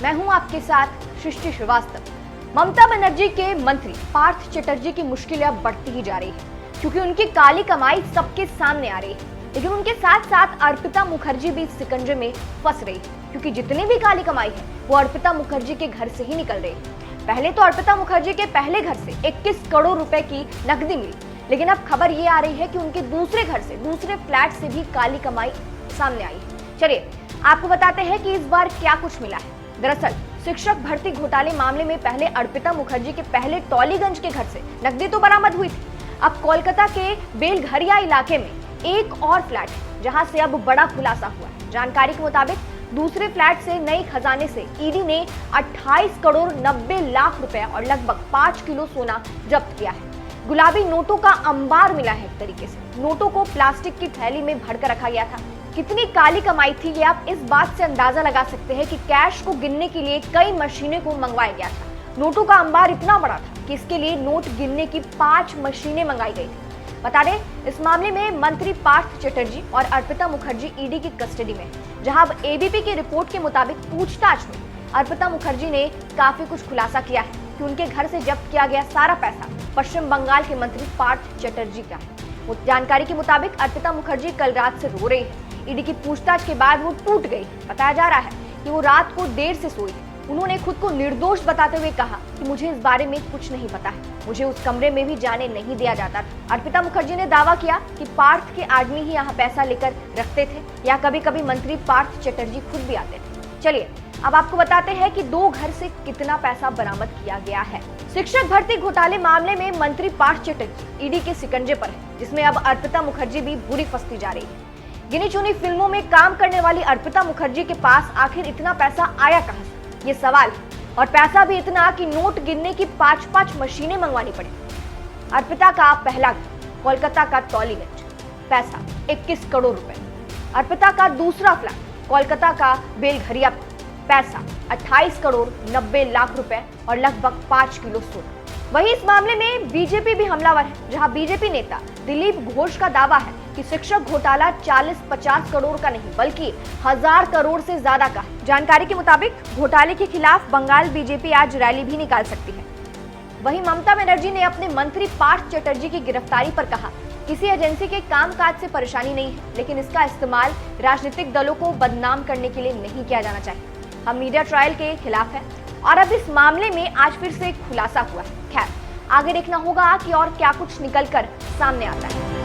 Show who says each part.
Speaker 1: मैं हूं आपके साथ सृष्टि श्रीवास्तव। ममता बनर्जी के मंत्री पार्थ चटर्जी की मुश्किलें अब बढ़ती ही जा रही है क्योंकि उनकी काली कमाई सबके सामने आ रही है। लेकिन उनके साथ साथ अर्पिता मुखर्जी भी इस शिकंजे में फंस रही है क्योंकि जितनी भी काली कमाई है वो अर्पिता मुखर्जी के घर से ही निकल रही है। पहले तो अर्पिता मुखर्जी के पहले घर से 21 करोड़ रुपए की नकदी मिली, लेकिन अब खबर ये आ रही है कि उनके दूसरे घर से, दूसरे फ्लैट से भी काली कमाई सामने आई है। चलिए आपको बताते हैं कि इस बार क्या कुछ मिला है। दरअसल शिक्षक भर्ती घोटाले मामले में पहले अर्पिता मुखर्जी के पहले टॉलीगंज के घर से नकदी तो बरामद हुई थी। अब कोलकाता के बेलघरिया इलाके में एक और फ्लैट है जहां से अब बड़ा खुलासा हुआ है। जानकारी के मुताबिक दूसरे फ्लैट से नई खजाने से ईडी ने 28 करोड़ 90 लाख रुपए और लगभग 5 किलो सोना जब्त किया है। गुलाबी नोटों का अंबार मिला है। एक तरीके से नोटों को प्लास्टिक की थैली में भरकर रखा गया था। कितनी काली कमाई थी ये आप इस बात से अंदाजा लगा सकते हैं कि कैश को गिनने के लिए कई मशीनें को मंगवाया गया था। नोटों का अंबार इतना बड़ा था कि इसके लिए नोट गिनने की 5 मशीनें मंगाई गई थी। बता दें, इस मामले में मंत्री पार्थ चटर्जी और अर्पिता मुखर्जी ईडी की कस्टडी में, जहां अब एबीपी की रिपोर्ट के मुताबिक पूछताछ में अर्पिता मुखर्जी ने काफी कुछ खुलासा किया है कि उनके घर से जब्त किया गया सारा पैसा पश्चिम बंगाल के मंत्री पार्थ चटर्जी का है। जानकारी के मुताबिक अर्पिता मुखर्जी कल रात से रो रही है। ईडी की पूछताछ के बाद वो टूट गई। बताया जा रहा है कि वो रात को देर से सोई। उन्होंने खुद को निर्दोष बताते हुए कहा कि मुझे इस बारे में कुछ नहीं पता है, मुझे उस कमरे में भी जाने नहीं दिया जाता था। अर्पिता मुखर्जी ने दावा किया कि पार्थ के आदमी ही यहाँ पैसा लेकर रखते थे या कभी कभी मंत्री पार्थ चटर्जी खुद भी आते थे। चलिए अब आपको बताते हैं कि 2 घर से कितना पैसा बरामद किया गया है। शिक्षक भर्ती घोटाले मामले में मंत्री पार्थ चटर्जी ईडी के शिकंजे पर है, जिसमें अब अर्पिता मुखर्जी भी बुरी फंसती जा रही है। गिनी चुनी फिल्मों में काम करने वाली अर्पिता मुखर्जी के पास आखिर इतना पैसा आया कहां से, ये सवाल है। और पैसा भी इतना कि नोट गिनने की 5-5 मशीनें मंगवानी पड़ी। अर्पिता का पहला घर कोलकाता का टॉलीगंज, पैसा 21 करोड़ रुपए। अर्पिता का दूसरा फ्लैट कोलकाता का बेलघरिया, पैसा 28 करोड़ 90 लाख रुपए और लगभग 5 किलो सोना। वहीं इस मामले में बीजेपी भी हमलावर है, जहां बीजेपी नेता दिलीप घोष का दावा है कि शिक्षक घोटाला 40-50 करोड़ का नहीं बल्कि 1000 करोड़ से ज्यादा का है। जानकारी के मुताबिक घोटाले के खिलाफ बंगाल बीजेपी आज रैली भी निकाल सकती है। वहीं ममता बनर्जी ने अपने मंत्री पार्थ चटर्जी की गिरफ्तारी पर कहा, किसी एजेंसी के कामकाज से परेशानी नहीं है, लेकिन इसका इस्तेमाल राजनीतिक दलों को बदनाम करने के लिए नहीं किया जाना चाहिए। हम मीडिया ट्रायल के खिलाफ हैं और अब इस मामले में आज फिर से खुलासा हुआ है। खैर आगे देखना होगा कि और क्या कुछ निकल कर सामने आता है।